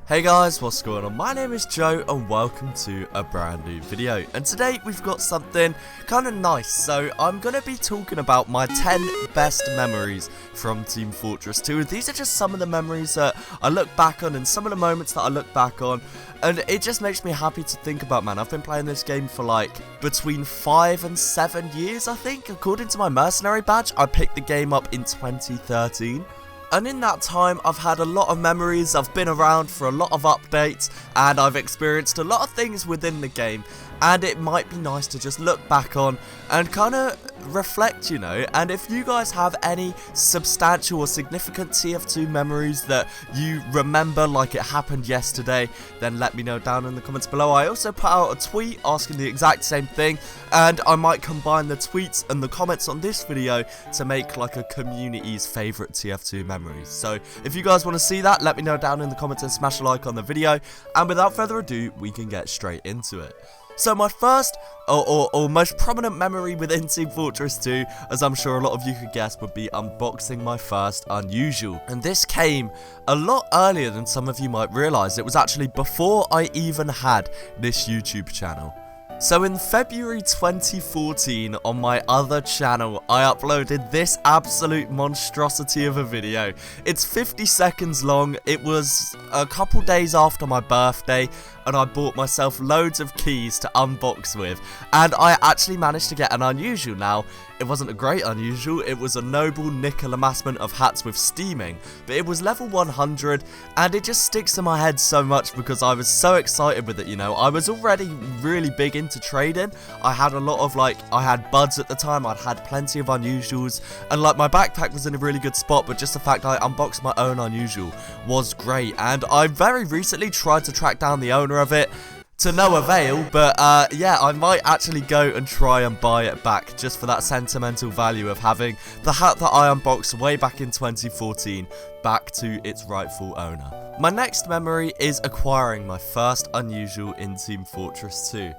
Hey guys, what's going on? My name is Joe and welcome to a brand new video. And today we've got something kind of nice. So I'm going to be talking about my 10 best memories from Team Fortress 2. These are just some of the memories that I look back on and some of the moments that I look back on. And it just makes me happy to think about, man. I've been playing this game for like between 5 and 7 years, I think. According to my mercenary badge, I picked the game up in 2013. And in that time, I've had a lot of memories, I've been around for a lot of updates, and I've experienced a lot of things within the game. And it might be nice to just look back on and kind of reflect, you know. And if you guys have any substantial or significant TF2 memories that you remember like it happened yesterday, then let me know down in the comments below. I also put out a tweet asking the exact same thing, and I might combine the tweets and the comments on this video to make like a community's favourite TF2 memories. So if you guys want to see that, let me know down in the comments and smash a like on the video. And without further ado, we can get straight into it. So my first, or most prominent memory within Team Fortress 2, as I'm sure a lot of you could guess, would be unboxing my first Unusual. And this came a lot earlier than some of you might realise. It was actually before I even had this YouTube channel. So in February 2014, on my other channel, I uploaded this absolute monstrosity of a video. It's 50 seconds long. It was a couple days after my birthday, and I bought myself loads of keys to unbox with, and I actually managed to get an Unusual. Now, it wasn't a great Unusual, it was a noble nickel amassment of hats with steaming, but it was level 100, and it just sticks in my head so much because I was so excited with it, you know. I was already really big into trading. I had a lot of I had buds at the time, I'd had plenty of Unusuals, and like my backpack was in a really good spot, but just the fact I unboxed my own Unusual was great. And I very recently tried to track down the owner of it, to no avail, but yeah, I might actually go and try and buy it back just for that sentimental value of having the hat that I unboxed way back in 2014 back to its rightful owner. My next memory is acquiring my first Unusual in Team Fortress 2.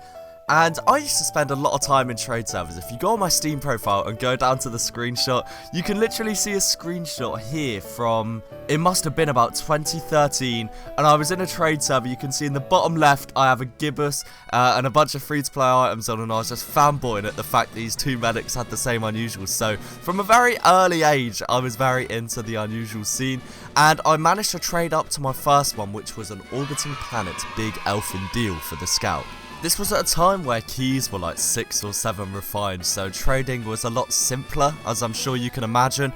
And I used to spend a lot of time in trade servers. If you go on my Steam profile and go down to the screenshot, you can literally see a screenshot here from, it must have been about 2013, and I was in a trade server. You can see in the bottom left, I have a gibbous and a bunch of free-to-play items on, and I was just fanboying at the fact these two medics had the same Unusuals. So from a very early age, I was very into the Unusual scene, and I managed to trade up to my first one, which was an Orbiting Planet Big Elfin Deal for the Scout. This was at a time where keys were like 6 or 7 refined, so trading was a lot simpler, as I'm sure you can imagine.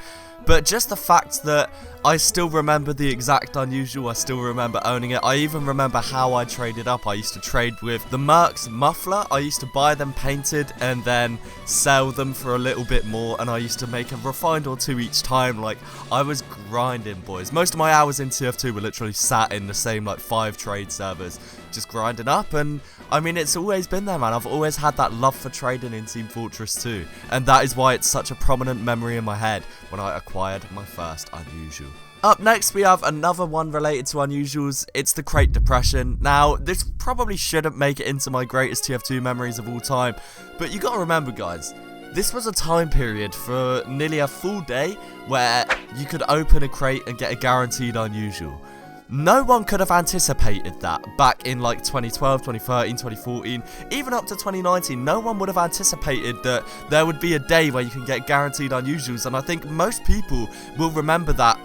But just the fact that I still remember the exact Unusual, I still remember owning it. I even remember how I traded up. I used to trade with the Mercs muffler. I used to buy them painted and then sell them for a little bit more, and I used to make a refined or two each time. Like, I was grinding, boys. Most of my hours in TF2 were literally sat in the same like 5 trade servers, just grinding up. And I mean, it's always been there, man. I've always had that love for trading in Team Fortress 2, and that is why it's such a prominent memory in my head when I acquired my first Unusual. Up next, we have another one related to Unusuals. It's the Crate Depression. Now, this probably shouldn't make it into my greatest TF2 memories of all time, but you gotta remember, guys, this was a time period for nearly a full day where you could open a crate and get a guaranteed Unusual. No one could have anticipated that back in like 2012, 2013, 2014, even up to 2019. No one would have anticipated that there would be a day where you can get guaranteed Unusuals, and I think most people will remember that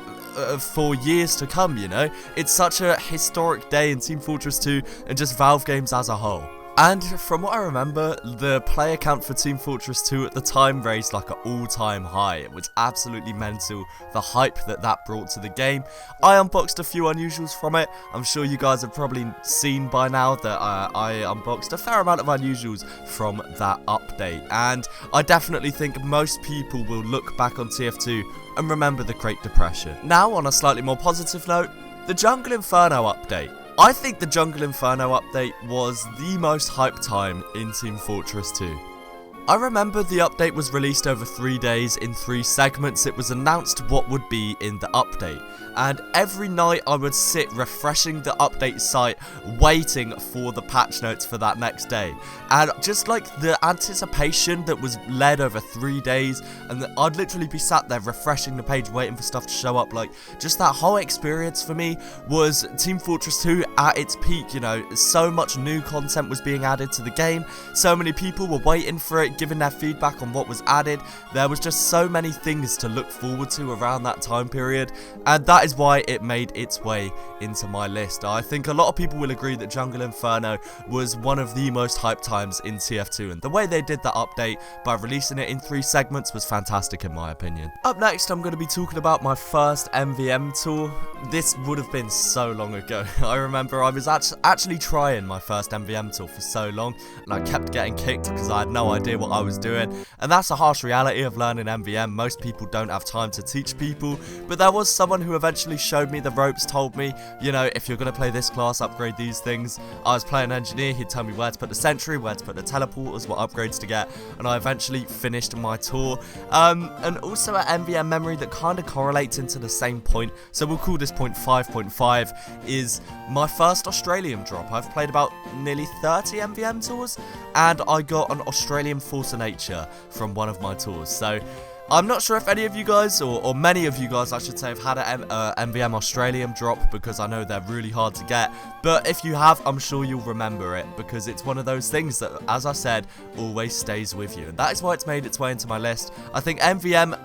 for years to come, you know. It's such a historic day in Team Fortress 2 and just Valve games as a whole. And from what I remember, the player count for Team Fortress 2 at the time raised like an all-time high. It was absolutely mental, the hype that brought to the game. I unboxed a few Unusuals from it. I'm sure you guys have probably seen by now that I unboxed a fair amount of Unusuals from that update. And I definitely think most people will look back on TF2 and remember the Crate Depression. Now, on a slightly more positive note, the Jungle Inferno update. I think the Jungle Inferno update was the most hyped time in Team Fortress 2. I remember the update was released over 3 days in 3 segments. It was announced what would be in the update, and every night I would sit refreshing the update site waiting for the patch notes for that next day. And just like the anticipation that was led over 3 days, and I'd literally be sat there refreshing the page waiting for stuff to show up, like just that whole experience for me was Team Fortress 2 at its peak. You know, so much new content was being added to the game, so many people were waiting for it, giving their feedback on what was added. There was just so many things to look forward to around that time period, and that is why it made its way into my list. I think a lot of people will agree that Jungle Inferno was one of the most hyped times in TF2, and the way they did that update by releasing it in 3 segments was fantastic in my opinion. Up next, I'm going to be talking about my first MVM tour. This would have been so long ago. I remember I was actually trying my first MVM tour for so long, and I kept getting kicked because I had no idea what I was doing, and that's a harsh reality of learning MVM. Most people don't have time to teach people, but there was someone who eventually showed me the ropes, told me, you know, if you're going to play this class, upgrade these things. I was playing engineer, he'd tell me where to put the sentry, where to put the teleporters, what upgrades to get, and I eventually finished my tour. And also at MVM memory that kind of correlates into the same point, so we'll call this point 5.5, is my first Australian drop. I've played about nearly 30 MVM tours, and I got an Australian Force of Nature from one of my tours. So I'm not sure if any of you guys, or many of you guys I should say, have had an MVM Australian drop, because I know they're really hard to get, but if you have, I'm sure you'll remember it, because it's one of those things that, as I said, always stays with you, and that is why it's made its way into my list. I think MVM,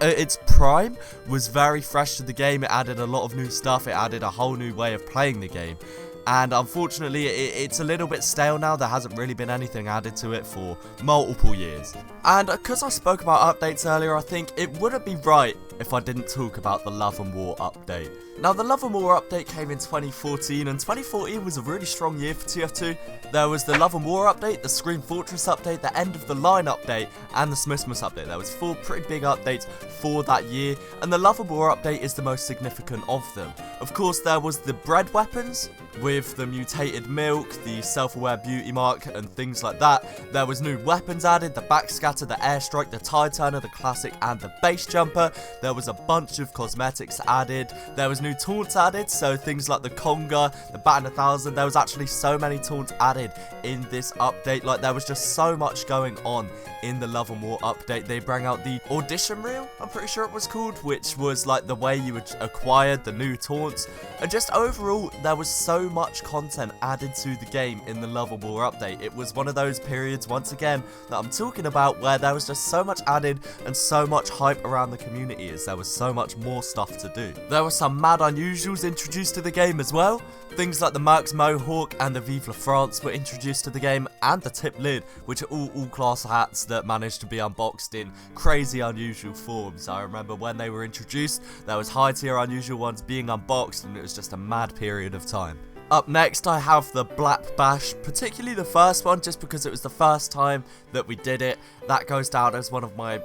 its prime, was very fresh to the game. It added a lot of new stuff, it added a whole new way of playing the game. And unfortunately, it's a little bit stale now. There hasn't really been anything added to it for multiple years. And because I spoke about updates earlier, I think it wouldn't be right if I didn't talk about the Love and War update. Now, the Love and War update came in 2014, and 2014 was a really strong year for TF2. There was the Love and War update, the Scream Fortress update, the End of the Line update, and the Smithmas update. There was 4 pretty big updates for that year, and the Love and War update is the most significant of them. Of course, there was the bread weapons, with the mutated milk, the self-aware beauty mark, and things like that. There was new weapons added, the backscatter, the airstrike, the tide turner, the classic, and the base jumper. There was a bunch of cosmetics added. There was new taunts added, so things like the conga, the bat 1000. There was actually so many taunts added in this update. Like, there was just so much going on in the Love and War update. They bring out the audition reel, I'm pretty sure it was called, which was like the way you acquired the new taunts, and just overall there was so much content added to the game in the Love and War update. It was one of those periods, once again, that I'm talking about, where there was just so much added and so much hype around the community, as there was so much more stuff to do. There were some mad unusuals introduced to the game as well. Things like the Mercs Mohawk and the Vive la France were introduced to the game, and the Tip Lid, which are all class hats that managed to be unboxed in crazy unusual forms. I remember when they were introduced, there was high tier unusual ones being unboxed, and it was just a mad period of time. Up next, I have the Black Bash, particularly the first one, just because it was the first time that we did it. That goes down as one of my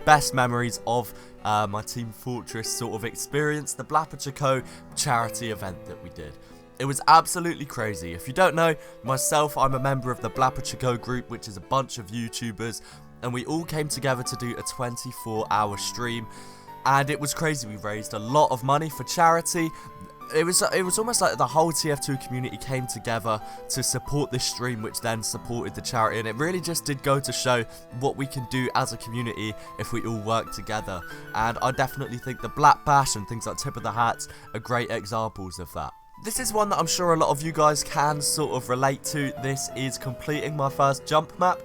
best memories of my Team Fortress sort of experience, the PyroJoe charity event that we did. It was absolutely crazy. If you don't know, myself, I'm a member of the PyroJoe group, which is a bunch of YouTubers, and we all came together to do a 24-hour stream, and it was crazy. We raised a lot of money for charity. It was almost like the whole TF2 community came together to support this stream, which then supported the charity, and it really just did go to show what we can do as a community if we all work together. And I definitely think the Black Bash and things like Tip of the Hats are great examples of that. This is one that I'm sure a lot of you guys can sort of relate to. This is completing my first jump map.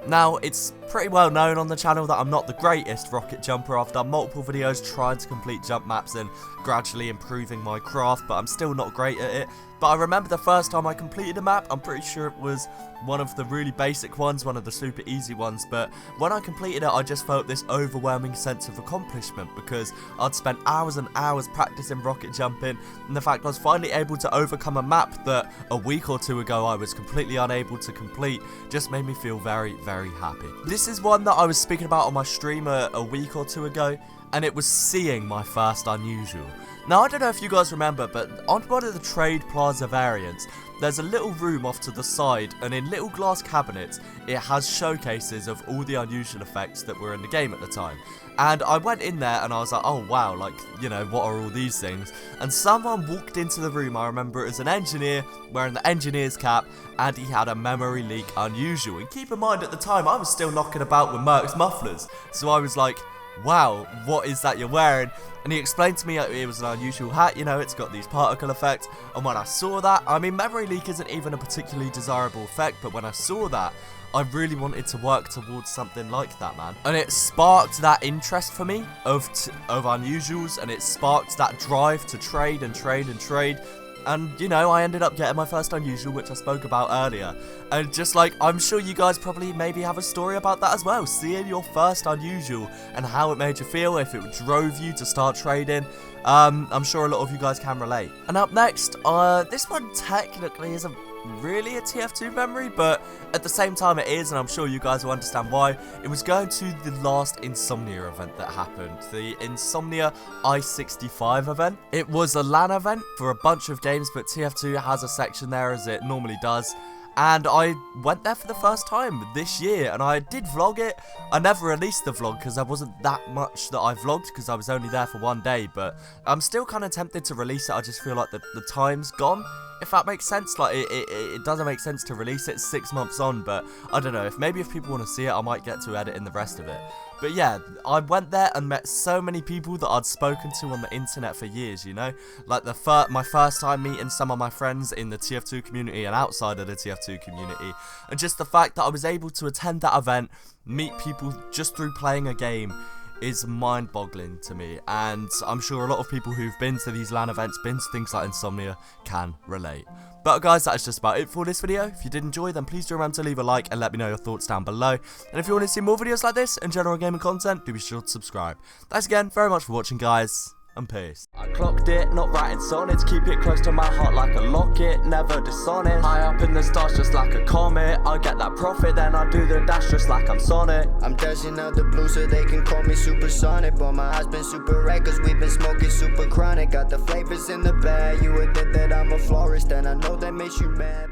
Now, it's pretty well known on the channel that I'm not the greatest rocket jumper. I've done multiple videos trying to complete jump maps and gradually improving my craft, but I'm still not great at it. But I remember the first time I completed a map, I'm pretty sure it was one of the really basic ones, one of the super easy ones, but when I completed it, I just felt this overwhelming sense of accomplishment, because I'd spent hours and hours practicing rocket jumping, and the fact I was finally able to overcome a map that a week or 2 ago I was completely unable to complete just made me feel very, very happy. This is one that I was speaking about on my stream a week or 2 ago, and it was seeing my first unusual. Now, I don't know if you guys remember, but on one of the Trade Plaza variants, there's a little room off to the side, and in little glass cabinets, it has showcases of all the unusual effects that were in the game at the time. And I went in there and I was like, oh wow, like, you know, what are all these things? And someone walked into the room, I remember it was an engineer wearing the engineer's cap, and he had a memory leak unusual. And keep in mind, at the time, I was still knocking about with Merc's mufflers, so I was like, wow, what is that you're wearing? And he explained to me it was an unusual hat, you know, it's got these particle effects. And when I saw that, I mean, memory leak isn't even a particularly desirable effect, but when I saw that, I really wanted to work towards something like that, man. And it sparked that interest for me of unusuals, and it sparked that drive to trade and trade and trade. And, you know, I ended up getting my first unusual, which I spoke about earlier. And just like, I'm sure you guys probably maybe have a story about that as well. Seeing your first unusual and how it made you feel, if it drove you to start trading. I'm sure a lot of you guys can relate. And up next, this one technically isn't really a TF2 memory, but at the same time it is, and I'm sure you guys will understand why. It was going to the last INSOMNIA event that happened, the INSOMNIA I-65 event. It was a LAN event for a bunch of games, but TF2 has a section there as it normally does. And I went there for the first time this year, and I did vlog it. I never released the vlog because there wasn't that much that I vlogged because I was only there for one day, but I'm still kind of tempted to release it. I just feel like the time's gone, if that makes sense. Like, it doesn't make sense to release it 6 months on, but I don't know, maybe if people want to see it, I might get to edit in the rest of it. But yeah, I went there and met so many people that I'd spoken to on the internet for years, you know? Like my first time meeting some of my friends in the TF2 community and outside of the TF2 community. And just the fact that I was able to attend that event, meet people just through playing a game, is mind-boggling to me, and I'm sure a lot of people who've been to these LAN events, been to things like INSOMNIA, can relate. But guys, that is just about it for this video. If you did enjoy, then please do remember to leave a like and let me know your thoughts down below. And if you want to see more videos like this and general gaming content, do be sure to subscribe. Thanks again very much for watching, guys, and peace. I clocked it, not writing sonnets, keep it close to my heart like a locket, never dishonest. High up in the stars just like a comet, I get that profit, then I do the dash just like I'm Sonic. I'm dashing out the blue so they can call me supersonic, but my eyes been super red cause we've been smoking super chronic. Got the flavors in the bag, you would think that I'm a florist, and I know that makes you mad.